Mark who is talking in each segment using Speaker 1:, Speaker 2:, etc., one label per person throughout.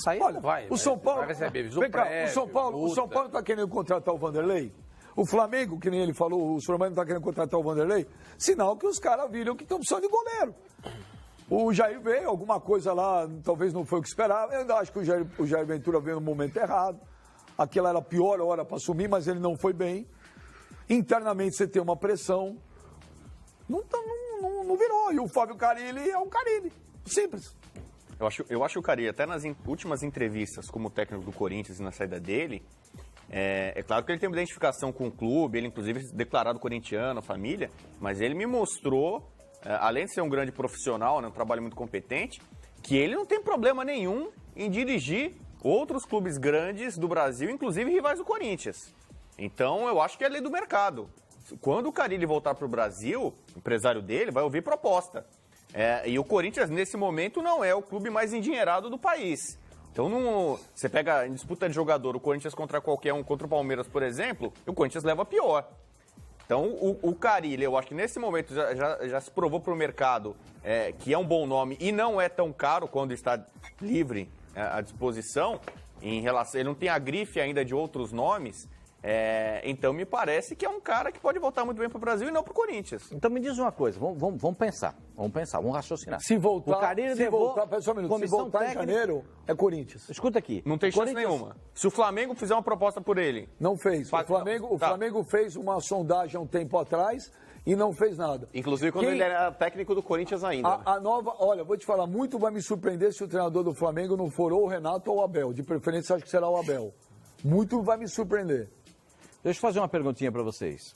Speaker 1: sair
Speaker 2: Olha,
Speaker 1: não vai.
Speaker 2: O São Paulo.
Speaker 1: Vai receber aviso
Speaker 2: Vem cá,
Speaker 1: prévio,
Speaker 2: o São Paulo está querendo contratar o Vanderlei? O Flamengo, que nem ele falou, o Sormani está querendo contratar o Vanderlei? Sinal que os caras viram que estão precisando de goleiro. O Jair veio, alguma coisa lá, talvez não foi o que esperava. Eu ainda acho que o Jair Ventura veio no momento errado. Aquela era a pior hora para assumir, mas ele não foi bem. Internamente você tem uma pressão. Não virou. E o Fábio Carille é o Carille. Simples.
Speaker 3: Eu acho o Carille, até nas últimas entrevistas como técnico do Corinthians e na saída dele, é claro que ele tem uma identificação com o clube, ele inclusive declarado corintiano, família, mas ele me mostrou, além de ser um grande profissional, né, um trabalho muito competente, que ele não tem problema nenhum em dirigir outros clubes grandes do Brasil, inclusive rivais do Corinthians. Então, eu acho que é lei do mercado. Quando o Carille voltar para o Brasil, o empresário dele vai ouvir proposta. E o Corinthians, nesse momento, não é o clube mais endinheirado do país. Então, você pega em disputa de jogador, o Corinthians contra qualquer um, contra o Palmeiras, por exemplo, o Corinthians leva pior. Então, o Carille, eu acho que nesse momento já se provou para o mercado que é um bom nome e não é tão caro quando está livre à disposição. Ele não tem a grife ainda de outros nomes. Então, me parece que é um cara que pode voltar muito bem para o Brasil e não para o Corinthians.
Speaker 1: Então, me diz uma coisa, vamos pensar, vamos raciocinar.
Speaker 2: Se voltar,
Speaker 1: o Carille
Speaker 2: se voltar em janeiro, é Corinthians.
Speaker 1: Escuta aqui.
Speaker 3: Não tem chance nenhuma. Se o Flamengo fizer uma proposta por ele...
Speaker 2: Não fez. O Flamengo fez uma sondagem há um tempo atrás e não fez nada.
Speaker 4: Inclusive quando ele era técnico do Corinthians ainda.
Speaker 2: Olha, vou te falar, muito vai me surpreender se o treinador do Flamengo não for ou o Renato ou o Abel. De preferência, acho que será o Abel. Muito vai me surpreender.
Speaker 1: Deixa eu fazer uma perguntinha para vocês.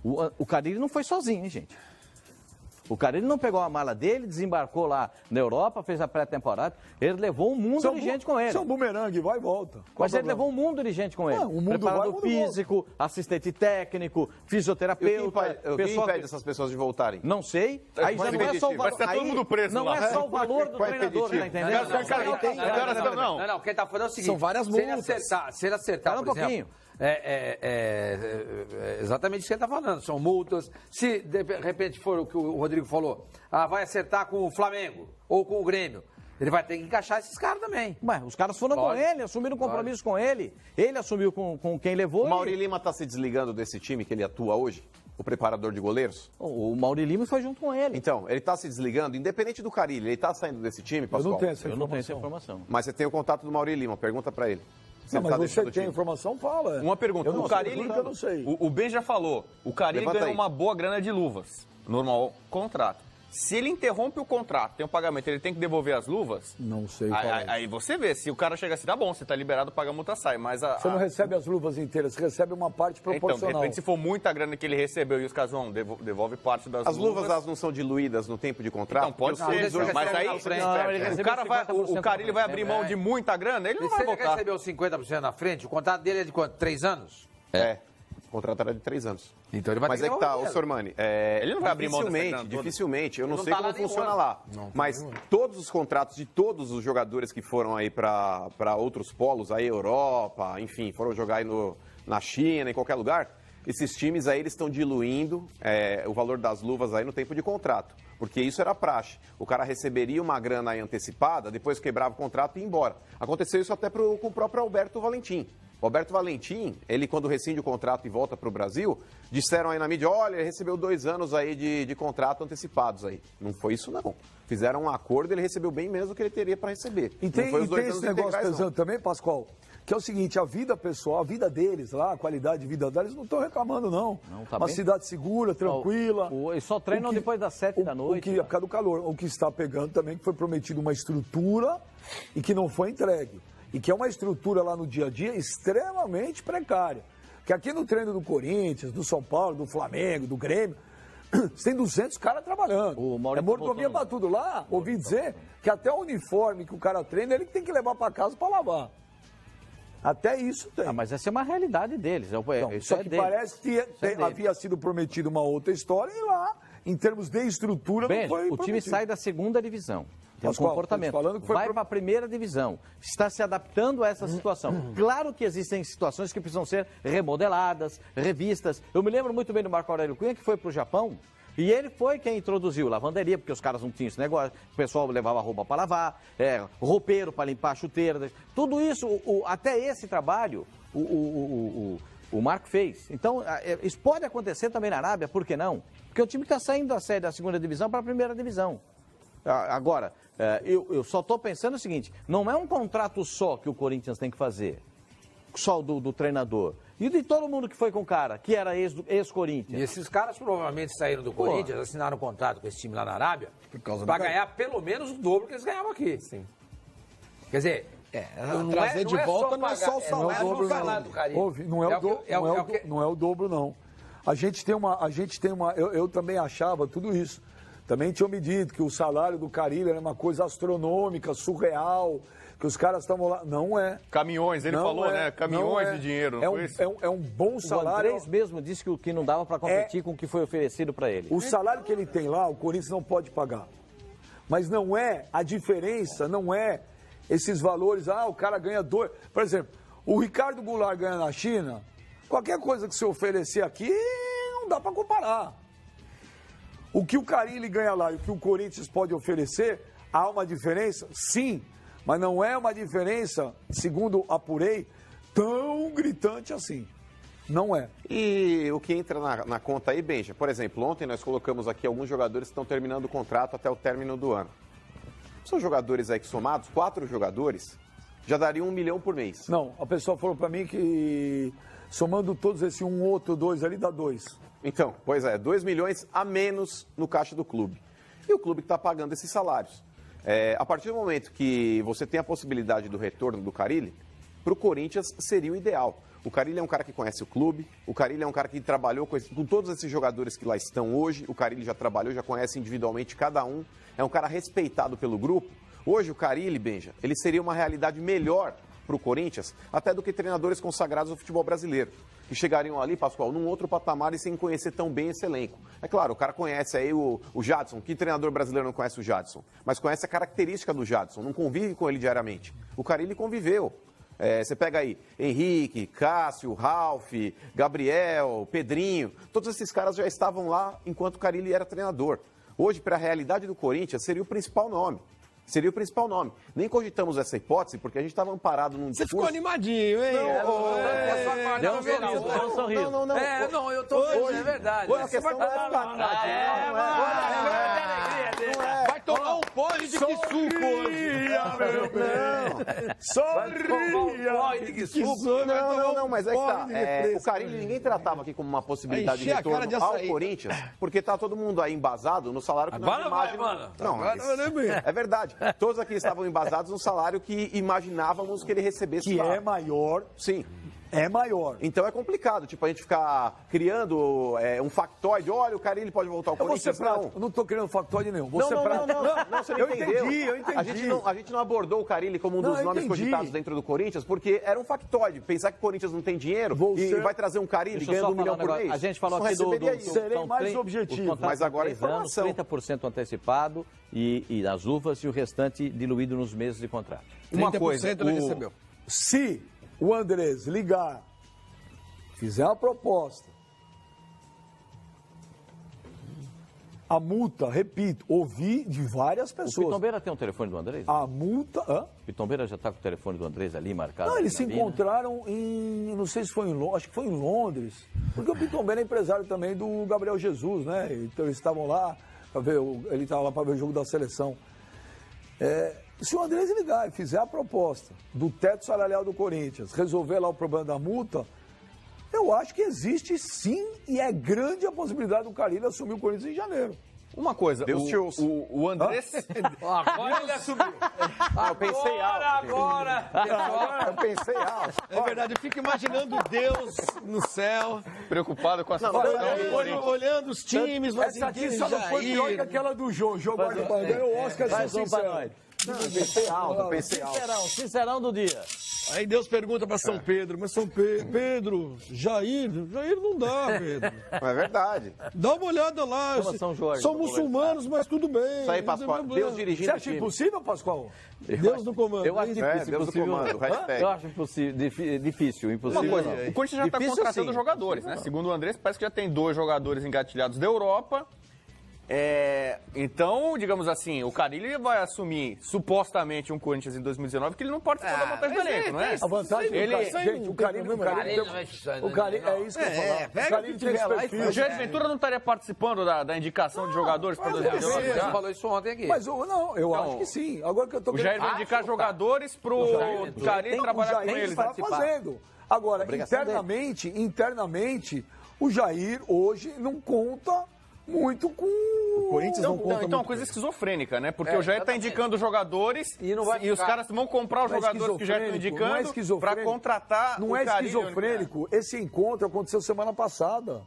Speaker 1: O Carille não foi sozinho, hein, gente? O Carille não pegou a mala dele, desembarcou lá na Europa, fez a pré-temporada. Ele levou um mundo de gente com ele.
Speaker 2: Isso é um bumerangue, vai e volta.
Speaker 1: Mas ele levou um mundo de gente com ele. Preparador físico, assistente técnico, fisioterapeuta.
Speaker 4: Quem impede essas pessoas de voltarem?
Speaker 1: Não sei. Aí já não é só o valor.
Speaker 3: Vai todo mundo preso
Speaker 1: não
Speaker 3: lá.
Speaker 1: é só o valor do treinador, tá entendendo?
Speaker 5: Não, quem tá falando é o seguinte.
Speaker 2: São várias multas.
Speaker 5: Se ele acertar,
Speaker 1: por exemplo,
Speaker 5: exatamente isso que ele está falando. São multas. Se de repente for o que o Rodrigo falou, vai acertar com o Flamengo ou com o Grêmio, ele vai ter que encaixar esses caras também.
Speaker 1: Mas os caras foram com ele, assumiram compromisso com ele. Ele assumiu com quem levou.
Speaker 4: O Mauri Lima está se desligando desse time que ele atua hoje? O preparador de goleiros?
Speaker 1: O Mauri Lima foi junto com ele.
Speaker 4: Então, ele está se desligando, independente do Carille, ele está saindo desse time, Pascoal?
Speaker 2: Eu não tenho essa informação.
Speaker 4: Mas você tem o contato do Mauri Lima, pergunta para ele.
Speaker 2: Não, mas você tem informação, fala.
Speaker 3: Uma pergunta, o Carille,
Speaker 2: eu não sei.
Speaker 3: O Ben já falou, o Carille ganhou uma boa grana de luvas, normal contrato. Se ele interrompe o contrato, tem um pagamento, ele tem que devolver as luvas?
Speaker 2: Não sei.
Speaker 3: Aí você vê, se o cara chega assim, tá bom, você tá liberado, paga a multa, sai. Mas
Speaker 2: você não recebe as luvas inteiras, você recebe uma parte proporcional.
Speaker 3: Então, de repente, se for muita grana que ele recebeu e os caras vão, devolve parte das luvas.
Speaker 4: As luvas, elas não são diluídas no tempo de contrato?
Speaker 3: Então, pode ser, mas aí o Carille vai abrir mão de muita grana, ele não vai voltar.
Speaker 5: Se ele recebeu 50% na frente, o contrato dele é de quanto? 3 anos?
Speaker 4: O contrato era de 3 anos.
Speaker 5: Então ele vai
Speaker 4: Mas
Speaker 5: ter
Speaker 4: que tá, ô Sormani,
Speaker 3: ele não vai abrir mão dessa grana
Speaker 4: dificilmente, eu não sei como funciona lá. Mas todos os contratos de todos os jogadores que foram aí para outros polos, aí Europa, enfim, foram jogar aí na China, em qualquer lugar, esses times aí eles estão diluindo o valor das luvas aí no tempo de contrato. Porque isso era praxe. O cara receberia uma grana aí antecipada, depois quebrava o contrato e ia embora. Aconteceu isso até com o próprio Alberto Valentim. O Alberto Valentim, ele quando rescinde o contrato e volta para o Brasil, disseram aí na mídia, olha, ele recebeu 2 anos aí de contrato antecipados aí. Não foi isso não. Fizeram um acordo, ele recebeu bem menos do que ele teria para receber.
Speaker 2: E tem esse negócio pesando também, Pascoal, que é o seguinte, a vida pessoal, a vida deles lá, a qualidade de vida deles, não estão reclamando não.
Speaker 1: Tá
Speaker 2: uma
Speaker 1: bem?
Speaker 2: Cidade segura, tranquila.
Speaker 1: Eles só treinam depois das 7 da noite.
Speaker 2: Por causa do calor. O que está pegando também, que foi prometido uma estrutura e que não foi entregue. E que é uma estrutura lá no dia a dia extremamente precária. Que aqui no treino do Corinthians, do São Paulo, do Flamengo, do Grêmio, você tem 200 caras trabalhando. É mordomia para tudo lá. Ouvi dizer que até o uniforme que o cara treina, ele tem que levar para casa para lavar. Até isso tem.
Speaker 1: Mas essa é uma realidade deles.
Speaker 2: Só que parece que havia sido prometido uma outra história e lá, em termos de estrutura, não foi
Speaker 1: o time sai da 2ª divisão. Tem um comportamento. Vai para a 1ª divisão. Está se adaptando a essa situação. Claro que existem situações que precisam ser remodeladas, revistas. Eu me lembro muito bem do Marco Aurélio Cunha, que foi para o Japão E ele foi quem introduziu lavanderia, porque os caras não tinham esse negócio, o pessoal levava roupa para lavar, roupeiro para limpar a chuteira, tudo isso, até esse trabalho, o Marco fez. Então, isso pode acontecer também na Arábia, por que não? Porque o time está saindo da série da segunda divisão para a primeira divisão. Agora, eu só estou pensando o seguinte, não é um contrato só que o Corinthians tem que fazer, só do treinador. E de todo mundo que foi com o cara, que era ex-Corinthians.
Speaker 5: E esses caras provavelmente saíram do Corinthians, assinaram um contrato com esse time lá na Arábia, para ganhar pelo menos o dobro que eles ganhavam aqui. Sim. Quer dizer,
Speaker 6: trazer de volta não é só o salário
Speaker 5: do Carilho.
Speaker 2: Não é o dobro, não. A gente tem uma. Eu também achava tudo isso. Também tinham me dito que o salário do Carilho era uma coisa astronômica, surreal, que os caras estavam lá. Não é.
Speaker 3: Caminhões, ele falou, né? Caminhões de dinheiro.
Speaker 2: É um bom salário.
Speaker 1: O Andrés mesmo disse que não dava para competir com o que foi oferecido para ele.
Speaker 2: O salário que ele tem lá, o Corinthians não pode pagar. Mas não é a diferença, não é esses valores. O cara ganha 2. Por exemplo, o Ricardo Goulart ganha na China. Qualquer coisa que você oferecer aqui, não dá para comparar. O que o Carille ganha lá e o que o Corinthians pode oferecer, há uma diferença? Sim, mas não é uma diferença, segundo apurei, tão gritante assim. Não é.
Speaker 4: E o que entra na conta aí, Benja, por exemplo, ontem nós colocamos aqui alguns jogadores que estão terminando o contrato até o término do ano. São jogadores aí que somados, 4 jogadores, já dariam 1 milhão por mês.
Speaker 2: Não, a pessoa falou para mim que somando todos esse um, outro, 2 ali, dá 2.
Speaker 4: Então, pois é, 2 milhões a menos no caixa do clube. E o clube que está pagando esses salários. A partir do momento que você tem a possibilidade do retorno do Carille, para o Corinthians seria o ideal. O Carille é um cara que conhece o clube, o Carille é um cara que trabalhou com todos esses jogadores que lá estão hoje, o Carille já trabalhou, já conhece individualmente cada um, é um cara respeitado pelo grupo. Hoje o Carille, Benja, ele seria uma realidade melhor para o Corinthians, até do que treinadores consagrados do futebol brasileiro, que chegariam ali, Pascoal, num outro patamar e sem conhecer tão bem esse elenco. É claro, o cara conhece aí o Jadson, que treinador brasileiro não conhece o Jadson? Mas conhece a característica do Jadson, não convive com ele diariamente. O Carille conviveu. Você pega aí Henrique, Cássio, Ralf, Gabriel, Pedrinho, todos esses caras já estavam lá enquanto o Carille era treinador. Hoje, para a realidade do Corinthians, seria o principal nome. Seria o principal nome. Nem cogitamos essa hipótese porque a gente estava amparado num discurso...
Speaker 6: Você ficou animadinho, hein?
Speaker 1: Deu um sorriso.
Speaker 5: Não, eu tô vendo, é verdade.
Speaker 4: Hoje a questão não é ficar
Speaker 6: Vai tomar um pole de que suco hoje.
Speaker 4: Não, mas é que tá. O Carille ninguém tratava aqui como uma possibilidade de retorno ao Corinthians, porque tá todo mundo aí embasado no salário que nós imaginamos. Não, é verdade. Todos aqui estavam embasados no salário que imaginávamos que ele recebesse
Speaker 2: que
Speaker 4: lá.
Speaker 2: É maior.
Speaker 4: Sim.
Speaker 2: É maior.
Speaker 4: Então é complicado, tipo, a gente ficar criando um factoide. Olha, o Carille pode voltar ao Corinthians.
Speaker 2: Eu não estou criando factoide nenhum.
Speaker 4: Não, você não entendeu.
Speaker 2: Eu entendi.
Speaker 4: A gente não abordou o Carille como um dos nomes cogitados dentro do Corinthians, porque era um factoide. Pensar que o Corinthians não tem dinheiro e vai trazer um Carille ganhando 1 milhão por mês.
Speaker 1: A gente falou aqui do
Speaker 2: serei mais objetivo.
Speaker 4: Mas agora é informação.
Speaker 1: 30% antecipado e as uvas e o restante diluído nos meses de contrato.
Speaker 6: Uma coisa, ele recebeu.
Speaker 2: Se o Andrés ligar, fizer uma proposta, a multa, repito, ouvi de várias pessoas.
Speaker 1: O Pitombeira tem o telefone do Andrés?
Speaker 2: A multa...
Speaker 1: O Pitombeira já está com o telefone do Andrés ali marcado?
Speaker 2: Não, eles se encontraram em... Não sei se foi em Londres, acho que foi em Londres. Porque o Pitombeira é empresário também do Gabriel Jesus, né? Então eles estavam lá para ver... Ele estava lá para ver o jogo da seleção. Se o Andrés ligar e fizer a proposta do teto salarial do Corinthians, resolver lá o problema da multa, eu acho que existe sim e é grande a possibilidade do Carille assumir o Corinthians em janeiro.
Speaker 3: Uma coisa, o Andrés...
Speaker 5: Agora ele assumiu.
Speaker 4: Eu pensei alto.
Speaker 5: Agora.
Speaker 4: Eu pensei alto.
Speaker 6: É verdade, eu fico imaginando Deus no céu.
Speaker 3: Preocupado com a situação do Corinthians.
Speaker 6: Olhando os times, mas
Speaker 2: Essa aqui só não foi pior que aquela do João. João Barbanha, o Oscar
Speaker 1: Faz um para nós.
Speaker 4: Pensei alto.
Speaker 1: Sincerão do dia.
Speaker 6: Aí Deus pergunta para São Pedro, mas São Pedro, Jair não dá, Pedro.
Speaker 4: É verdade.
Speaker 6: Dá uma olhada lá.
Speaker 1: São Jorge,
Speaker 6: são muçulmanos, mas tudo bem.
Speaker 4: Isso aí, Pascoal. Deus dirigindo
Speaker 2: Você acha impossível, Pascoal?
Speaker 6: Deus no comando.
Speaker 1: Eu acho difícil.
Speaker 4: Deus no comando.
Speaker 1: Eu acho difícil, impossível.
Speaker 3: Uma coisa, o Corinthians já está
Speaker 1: Difícil,
Speaker 3: contratando
Speaker 1: sim.
Speaker 3: jogadores, né? Segundo o Andrés, parece que já tem 2 jogadores engatilhados da Europa Então, digamos assim, o Carille vai assumir supostamente um Corinthians em 2019 que ele não participou da montagem do elenco, não é?
Speaker 2: A vantagem
Speaker 6: Gente,
Speaker 2: o Carille é isso que eu falo. O Carille tem esse perfil.
Speaker 3: O Jair Ventura não estaria participando da indicação de jogadores para 2019?
Speaker 5: Você falou isso ontem aqui.
Speaker 2: Mas eu acho que sim. Agora que eu tô
Speaker 3: O Jair vai indicar jogadores pro Carille trabalhar com eles.
Speaker 2: Está fazendo. Agora, internamente, o Jair hoje não conta muito com
Speaker 6: o Corinthians. Não conta
Speaker 3: então é uma coisa esquizofrênica, né? Porque o Jair está indicando jogadores e os caras vão comprar os jogadores que o Jair está indicando para contratar
Speaker 2: Não é esquizofrênico. Esse encontro aconteceu semana passada.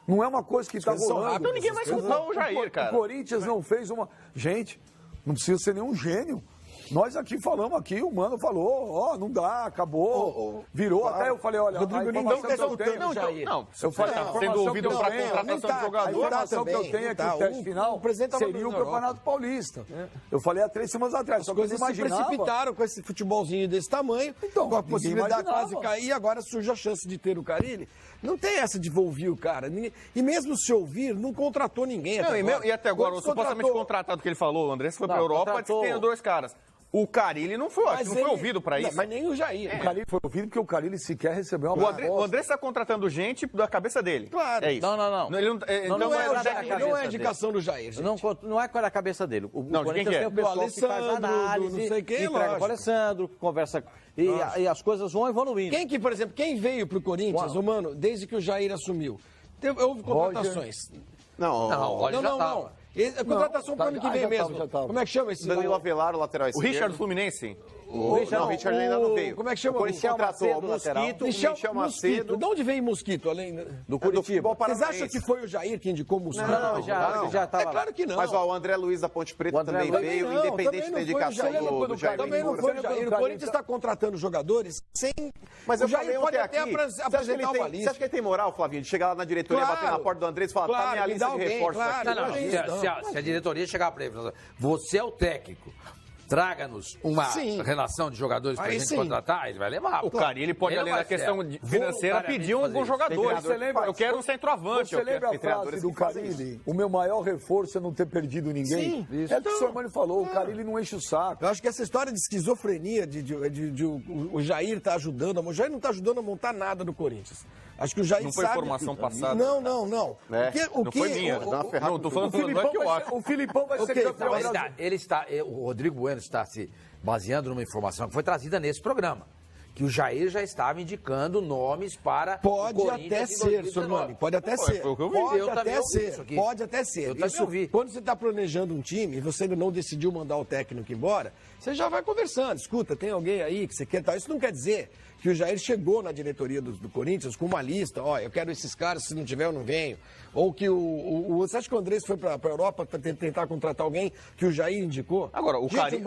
Speaker 2: Não é uma coisa que está rolando.
Speaker 3: Então ninguém vai escutar o Jair, cara.
Speaker 2: O Corinthians não fez uma... Gente, não precisa ser nenhum gênio. Nós aqui falamos o Mano falou, não dá, acabou, virou, claro. Até eu falei, olha,
Speaker 6: Rodrigo,
Speaker 2: a informação que eu tenho...
Speaker 3: Eu falei, sendo ouvido para contratação de jogador...
Speaker 2: A informação que eu tenho é que o teste final seria o Campeonato Paulista. Eu falei há 3 semanas atrás, só que eu não imaginava...
Speaker 6: Se precipitaram com esse futebolzinho desse tamanho, com a possibilidade de quase cair, agora surge a chance de ter o Carille. Não tem essa de ouvir o cara. E mesmo se ouvir, não contratou ninguém
Speaker 3: E até agora, o supostamente contratado que ele falou, o André, foi para a Europa, disse que tem 2 caras. O Carille não foi, não foi ouvido para isso.
Speaker 6: Mas nem o Jair.
Speaker 2: O Carille foi ouvido porque o Carille sequer recebeu uma proposta.
Speaker 3: O André está contratando gente da cabeça dele.
Speaker 6: Claro.
Speaker 3: É isso.
Speaker 1: Não.
Speaker 6: Não é a indicação do Jair, gente.
Speaker 1: Não é com a cabeça dele. O Corinthians tem o pessoal que faz análise,
Speaker 6: não sei quem,
Speaker 1: entrega para o Alessandro, conversa... E as coisas vão evoluindo.
Speaker 6: Por exemplo, quem veio para o Corinthians, mano, desde que o Jair assumiu? Houve contratações.
Speaker 2: Não.
Speaker 6: A contratação para o ano que vem mesmo. Como é que chama esse?
Speaker 4: Danilo Avelar, o lateral esquerdo.
Speaker 3: O Richard Fluminense?
Speaker 4: O Richard ainda não veio.
Speaker 6: Como é que chama?
Speaker 4: O Corinthians contratou
Speaker 6: Michel Macedo. De onde veio o Mosquito? Além
Speaker 1: do Curitiba.
Speaker 6: Vocês acham que foi o Jair que indicou o Mosquito?
Speaker 1: Não, já estava.
Speaker 6: É claro que não.
Speaker 4: Mas o André Luiz da Ponte Preta também veio, independente da indicação do Jair.
Speaker 6: Também não foi o Jair. O Corinthians está contratando jogadores sem...
Speaker 4: Mas
Speaker 6: o Jair pode até apresentar uma lista.
Speaker 4: Você acha que ele tem moral, Flavinho, de chegar lá na diretoria, bater na porta do André e falar, tá minha lista de reforços aqui?
Speaker 5: Se a diretoria chegar para ele e falar, você é o técnico, traga-nos uma relação de jogadores para a gente contratar, ele vai levar.
Speaker 3: O Carille pode, além da questão financeira, pedir alguns jogadores. Eu quero um centroavante.
Speaker 2: Você lembra a frase do Carille? O meu maior reforço é não ter perdido ninguém? É o que o senhor Mano falou, o Carille não enche o saco.
Speaker 6: Eu acho que essa história de esquizofrenia, o Jair está ajudando, o Jair não está ajudando a montar nada no Corinthians. Acho que o Jair
Speaker 3: não foi informação passada.
Speaker 6: Não.
Speaker 3: Não foi minha. Não, estou falando que eu acho.
Speaker 2: O Filipão vai ser campeão.
Speaker 5: O Rodrigo Bueno está se baseando numa informação que foi trazida nesse programa. Que o Jair já estava indicando nomes para
Speaker 6: o Corinthians. Pode até ser. Pode até ser. Quando você está planejando um time e você ainda não decidiu mandar o técnico embora, você já vai conversando. Escuta, tem alguém aí que você quer tal. Isso não quer dizer que o Jair chegou na diretoria do Corinthians com uma lista, eu quero esses caras, se não tiver eu não venho. Ou que você acha que o Andrés foi para a Europa para tentar contratar alguém que o Jair indicou?
Speaker 3: Agora, o Carille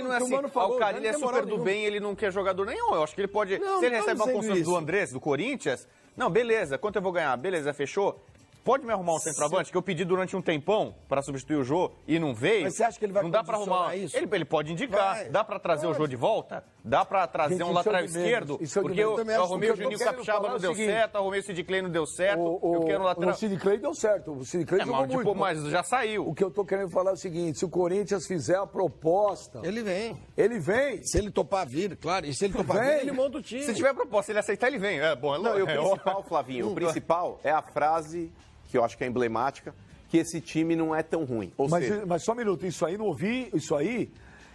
Speaker 3: não é assim, o Carille é super do bem, ele não quer jogador nenhum. Eu acho que ele pode, se ele recebe uma confiança do Andrés, do Corinthians, não, beleza, quanto eu vou ganhar? Beleza, fechou? Pode me arrumar um centroavante que eu pedi durante um tempão para substituir o Jô e não veio?
Speaker 6: Mas você acha que ele vai
Speaker 3: não dá para arrumar
Speaker 6: isso?
Speaker 3: Ele pode indicar. Dá para trazer o Jô de volta? Dá para trazer um lateral esquerdo? Porque eu arrumei o Juninho Capixaba, não deu certo, arrumei o Sid Clay, não deu certo. Eu quero um lateral.
Speaker 2: O Sid Clay deu certo. O Sid Clay jogou muito.
Speaker 3: Mas já saiu.
Speaker 2: O que eu tô querendo falar é o seguinte: se o Corinthians fizer a proposta.
Speaker 6: Ele vem.
Speaker 2: Ele vem.
Speaker 6: Se ele topar vir, claro. E se ele topar vir, ele monta o time.
Speaker 3: Se tiver proposta, ele aceitar, ele vem. É bom,
Speaker 4: não, e o principal, Flavinho, o principal é a frase que eu acho que é emblemática, que esse time não é tão ruim.
Speaker 2: Mas só um minuto, isso aí não ouvi, isso aí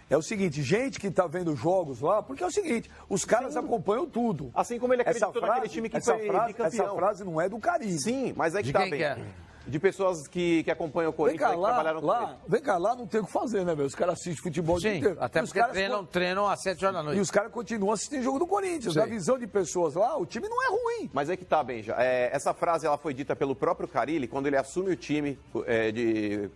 Speaker 2: é o seguinte, gente que tá vendo jogos lá, porque é o seguinte, os caras acompanham tudo.
Speaker 4: Assim como ele acreditou naquele time que foi bicampeão.
Speaker 2: Essa frase não é do Carille.
Speaker 4: Sim, mas é que tá bem. De pessoas que acompanham o Corinthians, que trabalharam com ele.
Speaker 2: Vem cá, lá não tem o que fazer, né, velho? Os caras assistem futebol o dia inteiro.
Speaker 5: Até porque treinam às 7 horas da noite.
Speaker 2: E os caras continuam assistindo o jogo do Corinthians. Na visão de pessoas lá, o time não é ruim.
Speaker 4: Mas é que tá, Benja. Essa frase ela foi dita pelo próprio Carille quando ele assume o time,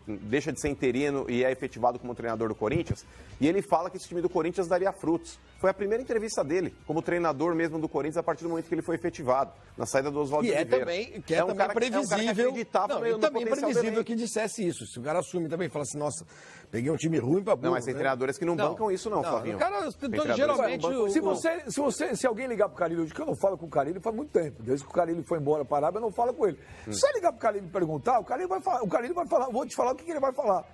Speaker 4: deixa de ser interino e é efetivado como treinador do Corinthians. E ele fala que esse time do Corinthians daria frutos. Foi a primeira entrevista dele, como treinador mesmo do Corinthians, a partir do momento que ele foi efetivado, na saída do Oswaldo Oliveira.
Speaker 6: Que é também previsível.
Speaker 4: É um cara que acreditava
Speaker 6: e também previsível que dissesse isso. Se o cara assume também e fala assim, nossa, peguei um time ruim pra burro.
Speaker 4: Não, mas tem treinadores que não bancam isso não, Flavinho.
Speaker 6: Cara, geralmente...
Speaker 2: Se alguém ligar pro Carille hoje, que eu não falo com o Carille faz muito tempo, desde que o Carille foi embora para a Arábia, eu não falo com ele. Se você ligar pro Carille e perguntar, o Carille vai falar, vou te falar o que ele vai falar.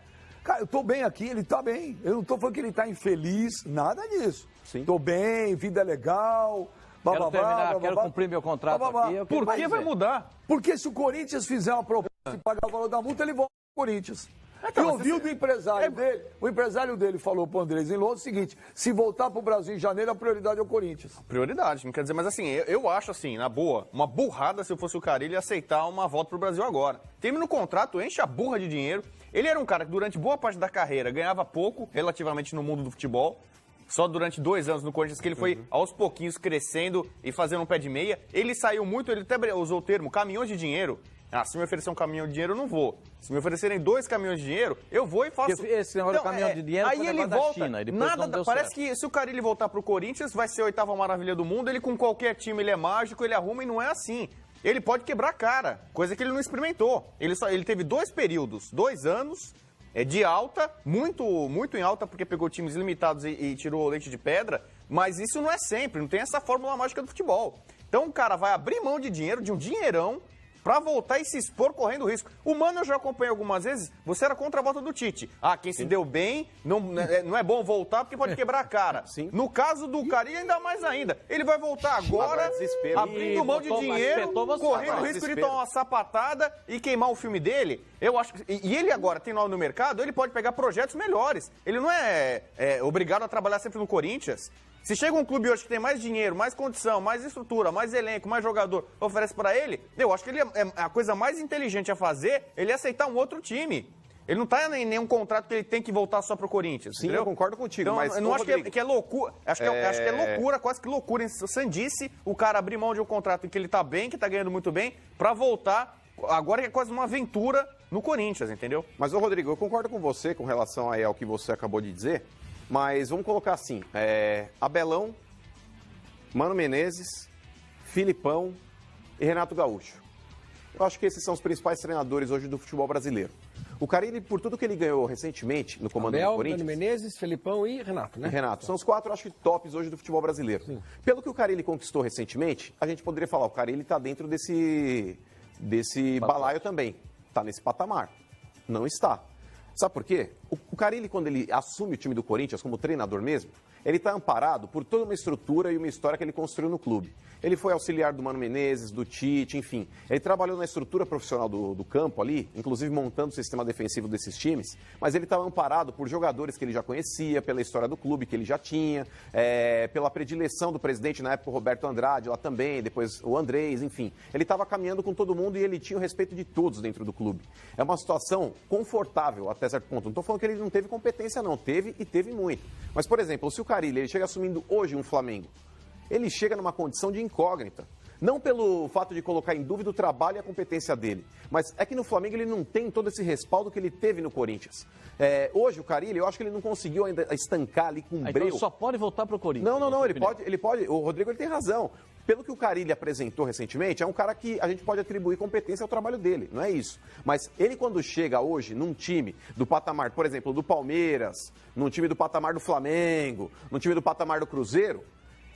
Speaker 2: Cara, eu tô bem aqui, ele tá bem. Eu não tô falando que ele tá infeliz, nada disso.
Speaker 4: Sim.
Speaker 2: Tô bem, vida é legal...
Speaker 1: Quero terminar, quero cumprir meu contrato aqui.
Speaker 2: Por que vai mudar? Porque se o Corinthians fizer uma proposta e pagar o valor da multa, ele volta pro Corinthians. Eu ouvi do empresário dele, o empresário dele falou pro Andrés em Londres o seguinte, se voltar pro Brasil em janeiro, a prioridade é o Corinthians.
Speaker 3: Prioridade, não quer dizer, mas assim, eu acho assim, na boa, uma burrada se eu fosse o Carille aceitar uma volta pro Brasil agora. Termina o contrato, enche a burra de dinheiro. Ele era um cara que durante boa parte da carreira ganhava pouco, relativamente no mundo do futebol. Só durante 2 anos no Corinthians que ele foi aos pouquinhos crescendo e fazendo um pé de meia. Ele saiu muito, ele até usou o termo caminhões de dinheiro. Ah, se me oferecer um caminhão de dinheiro, eu não vou. Se me oferecerem 2 caminhões de dinheiro, eu vou e faço.
Speaker 1: Esse negócio do caminhão de dinheiro
Speaker 3: aí
Speaker 1: foi
Speaker 3: ele
Speaker 1: da
Speaker 3: volta,
Speaker 1: China,
Speaker 3: nada, parece que se o Carille voltar pro Corinthians, vai ser a 8ª maravilha do mundo. Ele com qualquer time, ele é mágico, ele arruma e não é assim. Ele pode quebrar a cara, coisa que ele não experimentou. Ele teve 2 períodos, 2 anos... de alta, muito em alta, porque pegou times limitados e tirou o leite de pedra, mas isso não é sempre, não tem essa fórmula mágica do futebol. Então o cara vai abrir mão de dinheiro, de um dinheirão, pra voltar e se expor correndo risco. O Mano eu já acompanhei algumas vezes, você era contra a volta do Tite. Ah, quem se deu bem, não é bom voltar porque pode quebrar a cara.
Speaker 4: Sim.
Speaker 3: No caso do Carille, ainda mais ainda. Ele vai voltar agora, abrindo mão de dinheiro, correndo risco de tomar uma sapatada e queimar o filme dele. Eu acho que, e ele agora tem nome no mercado, ele pode pegar projetos melhores. Ele não é obrigado a trabalhar sempre no Corinthians. Se chega um clube hoje que tem mais dinheiro, mais condição, mais estrutura, mais elenco, mais jogador, oferece pra ele, eu acho que a coisa mais inteligente a fazer, ele é aceitar um outro time. Ele não tá em nenhum contrato que ele tem que voltar só pro Corinthians.
Speaker 4: Sim,
Speaker 3: entendeu?
Speaker 4: eu concordo contigo,
Speaker 3: então,
Speaker 4: mas...
Speaker 3: Eu não acho que é loucura. Acho que é loucura, quase que loucura, sandice, o cara abrir mão de um contrato em que ele tá bem, que tá ganhando muito bem, pra voltar. Agora é quase uma aventura no Corinthians, entendeu?
Speaker 4: Mas, ô Rodrigo, eu concordo com você com relação aí ao que você acabou de dizer, mas vamos colocar assim, Abelão, Mano Menezes, Filipão e Renato Gaúcho. Eu acho que esses são os principais treinadores hoje do futebol brasileiro. O Carille, por tudo que ele ganhou recentemente no comando do Corinthians...
Speaker 6: Mano Menezes, Felipão e Renato, né?
Speaker 4: Renato. São os 4, acho que, tops hoje do futebol brasileiro. Sim. Pelo que o Carille conquistou recentemente, a gente poderia falar, o Carille está dentro desse balaio também. Está nesse patamar. Não está. Sabe por quê? O Carille, quando ele assume o time do Corinthians como treinador mesmo, ele está amparado por toda uma estrutura e uma história que ele construiu no clube. Ele foi auxiliar do Mano Menezes, do Tite, enfim. Ele trabalhou na estrutura profissional do campo ali, inclusive montando o sistema defensivo desses times, mas ele estava amparado por jogadores que ele já conhecia, pela história do clube que ele já tinha, pela predileção do presidente, na época o Roberto Andrade lá também, depois o Andrés, enfim. Ele estava caminhando com todo mundo e ele tinha o respeito de todos dentro do clube. É uma situação confortável até certo ponto. Não estou falando que ele não teve competência não, teve e teve muito. Mas, por exemplo, se o Carille ele chega assumindo hoje um Flamengo, ele chega numa condição de incógnita. Não pelo fato de colocar em dúvida o trabalho e a competência dele, mas é que no Flamengo ele não tem todo esse respaldo que ele teve no Corinthians. Hoje o Carille, eu acho que ele não conseguiu ainda estancar ali com o breu.
Speaker 1: Então só pode voltar para o Corinthians.
Speaker 4: Não, ele pode. O Rodrigo ele tem razão. Pelo que o Carille apresentou recentemente, é um cara que a gente pode atribuir competência ao trabalho dele, não é isso. Mas ele quando chega hoje num time do patamar, por exemplo, do Palmeiras, num time do patamar do Flamengo, num time do patamar do Cruzeiro,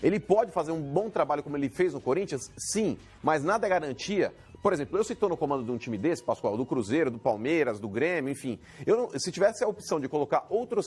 Speaker 4: ele pode fazer um bom trabalho como ele fez no Corinthians? Sim, mas nada é garantia. Por exemplo, eu se estou no comando de um time desse, Pascoal, do Cruzeiro, do Palmeiras, do Grêmio, enfim, se tivesse a opção de colocar outros